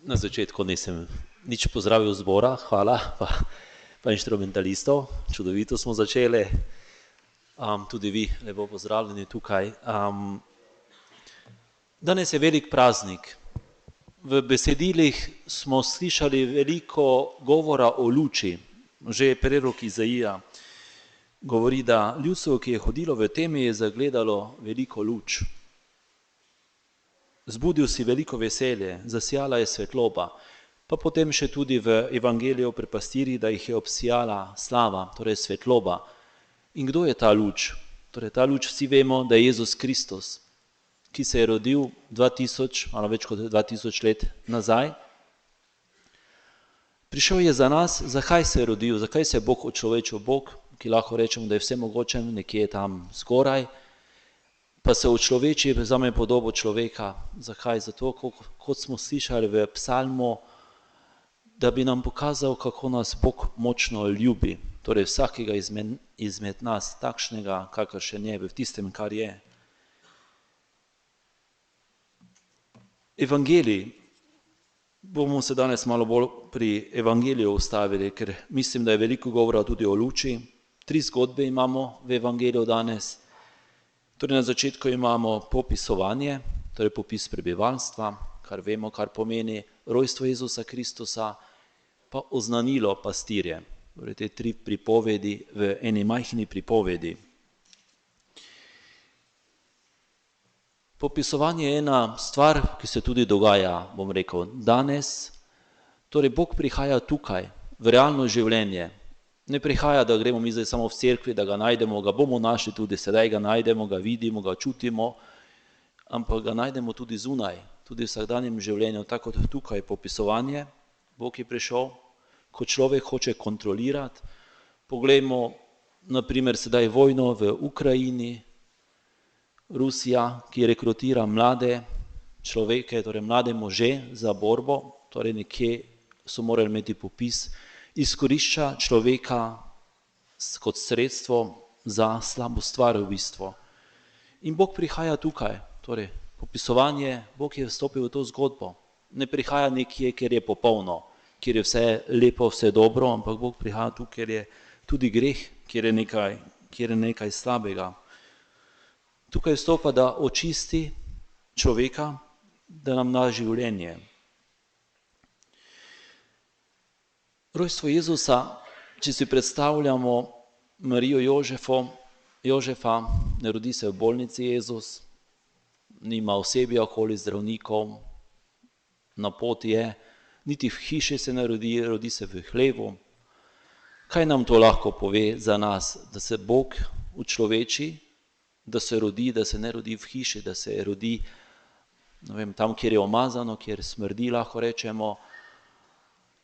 Na začetku nisem nič pozdravil zbora, hvala, pa inštrumentalistov, čudovito smo začeli. Tudi vi lepo pozdravljeni tukaj. Danes je velik praznik. V besedilih smo slišali veliko govora o luči. Že prerok Izaija govori, da ljudstvo, ki je hodilo v temi, je zagledalo veliko luč. Zbudil si veliko veselje, zasijala je svetloba, pa potem še tudi v Evangeliju pri pastirjih, da jih je obsijala slava, torej svetloba. In kdo je ta luč? Torej ta luč vsi vemo, da je Jezus Kristus, ki se je rodil 2000, malo več kot 2000 let nazaj. Prišel je za nas, zakaj se je rodil, zakaj se je Bog očlovečil, Bog, ki lahko rečemo, da je vsemogočen, nekje tam zgoraj, pa se očloveči, vzame podobo človeka. Zakaj? Zato, kot smo slišali v psalmu, da bi nam pokazal, kako nas Bog močno ljubi, torej vsakega izmed nas, takšnega, kakršen je, v tistem, kar je. Evangelij. Bomo se danes malo bolj pri Evangeliju ustavili, ker mislim, da je veliko govora tudi o luči. 3 zgodbe imamo v Evangeliju danes. Torej na začetku imamo popisovanje, torej popis prebivalstva, kar vemo, kar pomeni rojstvo Jezusa Kristusa, pa oznanilo pastirje. Torej te 3 pripovedi v eni majhni pripovedi. Popisovanje je ena stvar, ki se tudi dogaja, bom rekel, danes. Torej Bog prihaja tukaj, v realno življenje. Ne prihaja, da gremo mi zdaj samo v cerkvi, da ga najdemo, ga bomo našli tudi sedaj, ga najdemo, ga vidimo, ga čutimo, ampak ga najdemo tudi zunaj, tudi v vsakdanjem življenju, tako kot tukaj popisovanje. Bog je prišel, ko človek hoče kontrolirati. Poglejmo, naprimer, sedaj vojno v Ukrajini, Rusija, ki rekrutira mlade človeke, torej mlade može za borbo, torej nekje so morali imeti popis, izkorišča človeka kot sredstvo za slabo stvar v bistvu. In Bog prihaja tukaj, torej popisovanje, Bog je vstopil v to zgodbo. Ne prihaja nekje, kjer je popolno, kjer je vse lepo, vse dobro, ampak Bog prihaja tukaj, kjer je tudi greh, kjer je nekaj slabega. Tukaj vstopa, da očisti človeka, da nam da življenje. Rojstvo Jezusa, če si predstavljamo Marijo Jožefa, ne rodi se v bolnici Jezus, nima osebja okoli zdravnikov, na poti je, niti v hiši se ne rodi, rodi se v hlevu. Kaj nam to lahko pove za nas, da se Bog učloveči, da se rodi, da se ne rodi v hiši, da se rodi, ne vem, tam, kjer je omazano, kjer smrdi, lahko rečemo.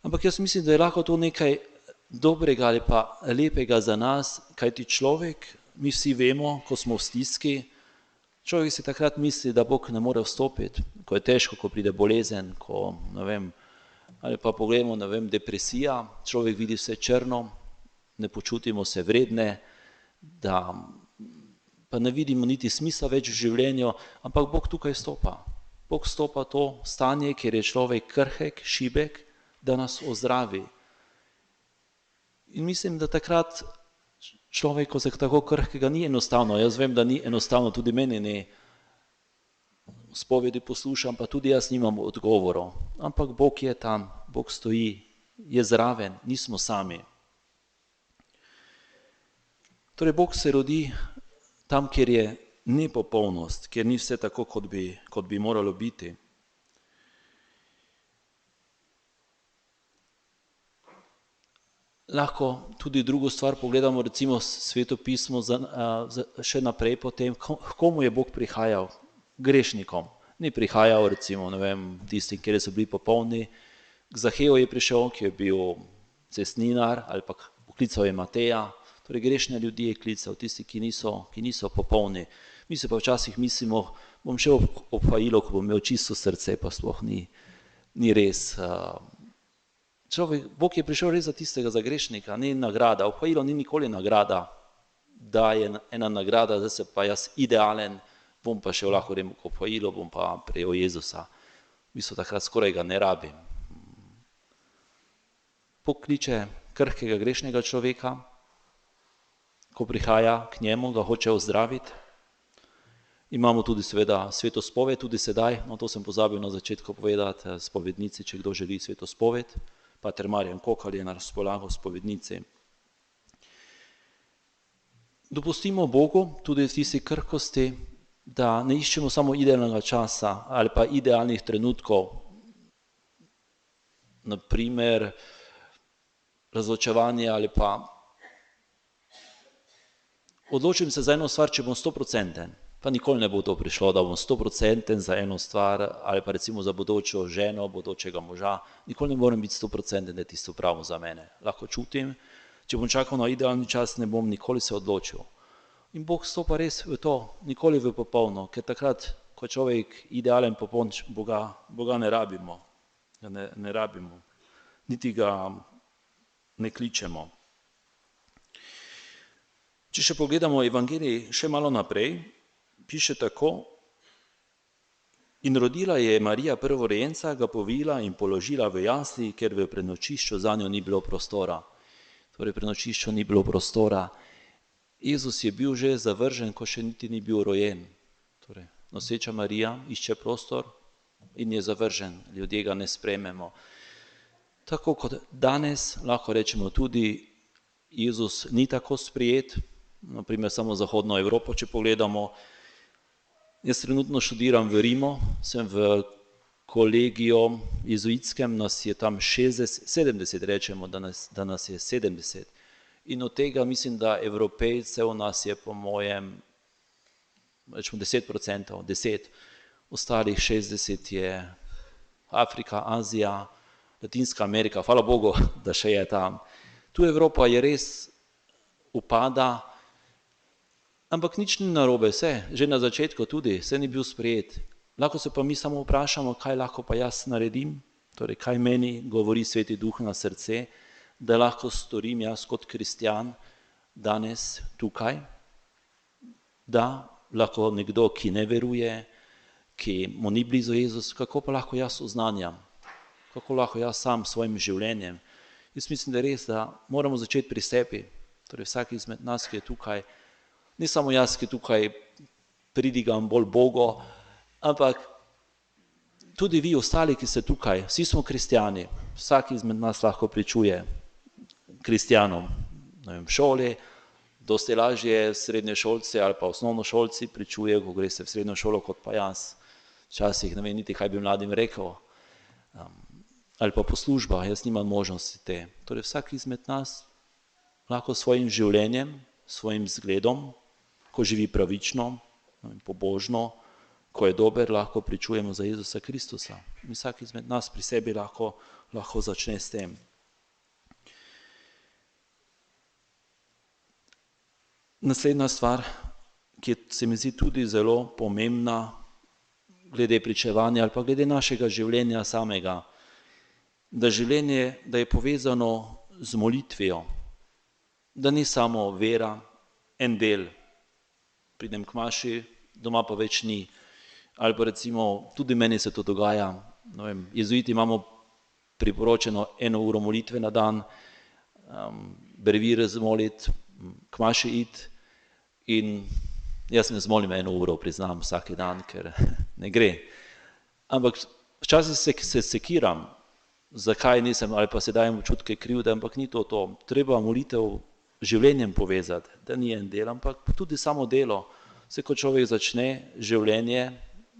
Ampak jaz mislim, da je lahko to nekaj dobrega ali pa lepega za nas, kajti človek, mi vsi vemo, ko smo v stiski, človek si takrat misli, da Bog ne more vstopiti, ko je težko, ko pride bolezen, ko, ne vem, ali pa pogledamo, ne vem, depresija, človek vidi vse črno, ne počutimo se vredne, da pa ne vidimo niti smisla več v življenju, ampak Bog tukaj stopa. Bog stopa to stanje, kjer je človek krhek, šibek, da nas ozdravi. In mislim, da takrat človeku za tako krhkega ni enostavno. Jaz vem, da ni enostavno, tudi meni ne. Spovedi poslušam, pa tudi jaz nimam odgovorov. Ampak Bog je tam, Bog stoji, je zraven, nismo sami. Torej Bog se rodi tam, kjer je nepopolnost, kjer ni vse tako, kot bi moralo biti. Lahko tudi drugo stvar pogledamo, recimo svetopismo še naprej potem, komu je Bog prihajal? Grešnikom. Ni prihajal recimo, ne vem, tistim, kjer so bili popolni. K Zaheju je prišel, ki je bil cestninar, ali pa poklical je Mateja, torej grešne ljudi je klical, tisti, ki niso popolni. Mi se pa včasih mislimo, bom šel ob fajilo, ko bom imel čisto srce, pa sploh ni res. Bog je prišel res za tistega, za grešnika, ni nagrada. Obhajilo ni nikoli nagrada, da je ena nagrada, da se pa jaz idealen, bom pa šel lahko v obhajilo, bom pa prejel Jezusa. V bistvu takrat skoraj ga ne rabim. pokliče krhkega grešnega človeka, ko prihaja k njemu, ga hoče ozdraviti. Imamo tudi seveda svetospoved, tudi sedaj, no to sem pozabil na začetku povedati, spovednici, če kdo želi svetospoved, pater Marjan Kokal je na razpolago spovednici. Dopustimo Bogu tudi v tisti krhkosti, da ne iščemo samo idealnega časa ali pa idealnih trenutkov, naprimer razločevanje ali pa odločim se za eno stvar, če bom 100%, pa nikoli ne bo to prišlo, da bom 100% za eno stvar ali pa recimo za bodočo ženo, bodočega moža, nikoli ne morem biti 100%, da je tisto pravo za mene. Lahko čutim, če bom čakal na idealni čas, ne bom nikoli se odločil. In Bog stopa res v to, nikoli v popolno, ker takrat, ko je človek idealen popoln, Boga ne rabimo, ne rabimo, niti ga ne kličemo. Če še pogledamo Evangelij še malo naprej, piše tako: in rodila je Marija prvorojenca, ga povila in položila v jasli, ker v prenočišču zanjo ni bilo prostora. Torej, v prenočišču ni bilo prostora. Jezus je bil že zavržen, ko še niti ni bil rojen. Torej, noseča Marija išče prostor in je zavržen, ljudje ga ne sprejmemo. Tako kot danes lahko rečemo tudi, Jezus ni tako sprejet, naprimer samo zahodno Evropo, če pogledamo. Jaz trenutno študiram v Rimu, sem v kolegiju jezuitskem, nas je tam 70, rečemo, da nas je 70. In od tega mislim, da Evropejcev nas je po mojem, rečemo 10%, 10, ostalih 60 je Afrika, Azija, Latinska Amerika, hvala Bogu, da še je tam. Tu Evropa je res upada, ampak nič ni narobe, vse, že na začetku tudi, vse ni bil sprejet. Lahko se pa mi samo vprašamo, kaj lahko pa jaz naredim, torej kaj meni govori Sveti Duh na srce, da lahko storim jaz kot kristjan danes tukaj, da lahko nekdo, ki ne veruje, ki mu ni blizu Jezus, kako pa lahko jaz oznanjam, kako lahko jaz sam s svojim življenjem. Jaz mislim, da je res, da moramo začeti pri sebi, torej vsak izmed nas, ki je tukaj, ne samo jaz, ki tukaj pridigam bolj Bogu, ampak tudi vi ostali, ki ste tukaj, vsi smo kristjani, vsak izmed nas lahko pričuje kristjanom, v šoli, dosti lažje srednješolci ali pa osnovnošolci pričuje, ko greste v srednjo šolo, kot pa jaz. Včasih ne vem niti, kaj bi mladim rekel, ali pa po službah, jaz nimam možnosti te. Torej vsak izmed nas lahko svojim življenjem, svojim zgledom, ko živi pravično, pobožno, ko je dober, lahko pričujemo za Jezusa Kristusa. In vsak izmed nas pri sebi lahko začne s tem. Naslednja stvar, ki se mi zdi tudi zelo pomembna, glede pričevanja ali pa glede našega življenja samega, da življenje, da je povezano z molitvijo, da ni samo vera, en del, pridem k maši, doma pa več ni. Ali pa recimo, tudi meni se to dogaja, ne vem, jezuiti imamo priporočeno 1 uro molitve na dan, brevire zmoliti, k maši iti in jaz ne zmolim 1 uro, priznam, vsak dan, ker ne gre. Ampak včasih se sekiram, zakaj nisem, ali pa se dajem občutke krivde, ampak ni to. Treba molitev življenjem povezati, da ni en del, ampak tudi samo delo. Vse, ko človek začne življenje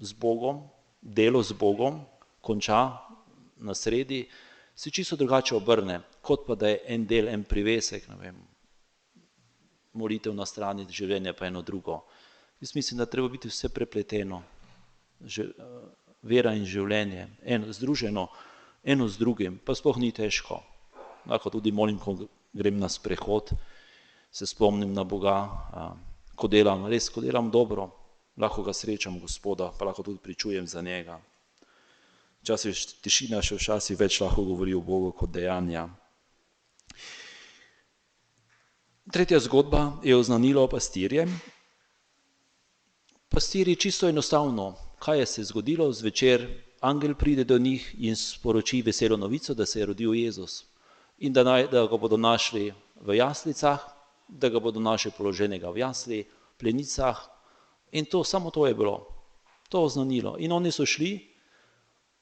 z Bogom, delo z Bogom, konča na sredi, se čisto drugače obrne, kot pa da je en del, en privesek, ne vem, molitev na strani, življenje pa eno drugo. Jaz mislim, da treba biti vse prepleteno, vera in življenje, združeno, eno z drugim, pa sploh ni težko. Lahko tudi molim, ko grem na sprehod, se spomnim na Boga, ko delam dobro, lahko ga srečam Gospoda, pa lahko tudi pričujem za njega. Včasih tišina še včasih več lahko govori o Bogu kot dejanja. Tretja zgodba je oznanilo pastirjem. Pastirji čisto enostavno, kaj je se zgodilo, zvečer angel pride do njih in sporoči veselo novico, da se je rodil Jezus. in da ga bodo našli v jaslicah, da ga bodo našli položenega v jasli, plenicah in samo to je bilo. To oznanilo. In oni so šli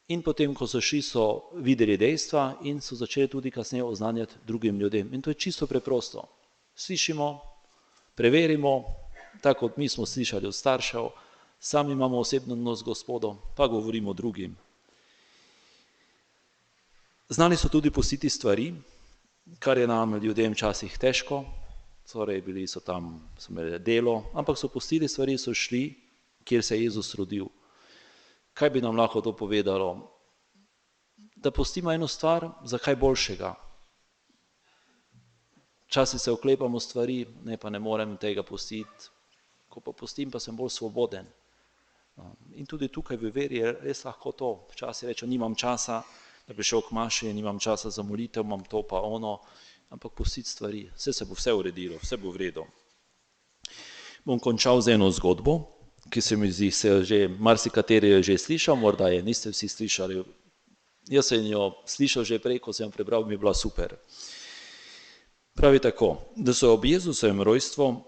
in potem, ko so šli, so videli dejstva in so začeli tudi kasneje oznanjati drugim ljudem. In to je čisto preprosto. Slišimo, preverimo, tako kot mi smo slišali od staršev, sami imamo osebno odnos z Gospodom, pa govorimo drugim. Znali so tudi pustiti stvari, kar je nam ljudem včasih težko, torej bili so tam, so imeli delo, ampak so pustili stvari, so šli, kjer se je Jezus rodil. Kaj bi nam lahko to povedalo? Da pustimo eno stvar za kaj boljšega. Včasih se oklepamo stvari, ne pa ne morem tega pustiti, ko pa pustim, pa sem bolj svoboden. In tudi tukaj v veri je res lahko to. Včasih rečem, nimam časa, da bi šel k maši, nimam časa za molitev, imam to pa ono, ampak pustiti stvari, se bo vse uredilo, vse bo v redu. Bom končal z eno zgodbo, ki se mi zdi, se že marsikateri je že slišal, morda je niste vsi slišali. Jaz sem jo slišal že prej, ko sem jo prebral, mi je bila super. Pravi tako, da so ob Jezusovem rojstvu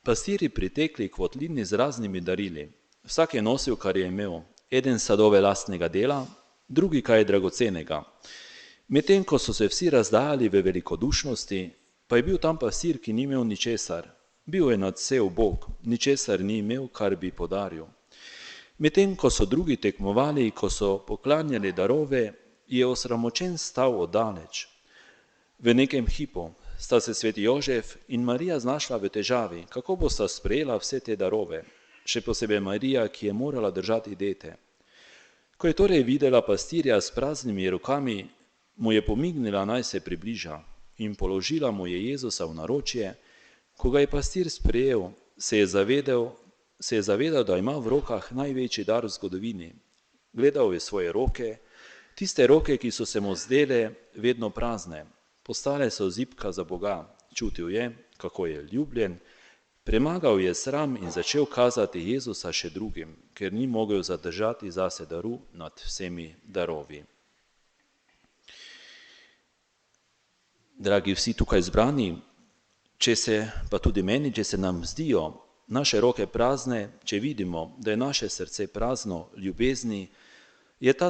pastirji pritekli k votlini z raznimi darili. Vsak je nosil, kar je imel, eden sadove lastnega dela, drugi kaj dragocenega. Medtem, ko so se vsi razdajali v velikodušnosti, pa je bil tam pastir, ki ni imel ničesar. Bil je nadvse ubog, ničesar ni imel, kar bi podaril. Medtem, ko so drugi tekmovali, ko so poklanjali darove, je osramočen stal oddaleč. V nekem hipu sta se sveti Jožef in Marija znašla v težavi, kako bosta sprejela vse te darove, še posebej Marija, ki je morala držati dete. Ko je torej videla pastirja s praznimi rokami, mu je pomignila, naj se približa in položila mu je Jezusa v naročje. Ko ga je pastir sprejel, se je zavedal, da ima v rokah največji dar v zgodovini. Gledal je svoje roke, tiste roke, ki so se mu zdele vedno prazne. Postale so zibka za Boga. Čutil je, kako je ljubljen, premagal je sram in začel kazati Jezusa še drugim, ker ni mogel zadržati zase daru nad vsemi darovi. Dragi vsi tukaj zbrani, če se, pa tudi meni, če se nam zdijo naše roke prazne, če vidimo, da je naše srce prazno ljubezni, je ta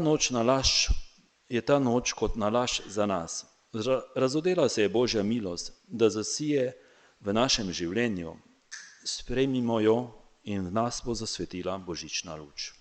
noč kot nalašč za nas. Razodela se je Božja milost, da zasije v našem življenju. Sprejmimo jo in v nas bo zasvetila božična luč.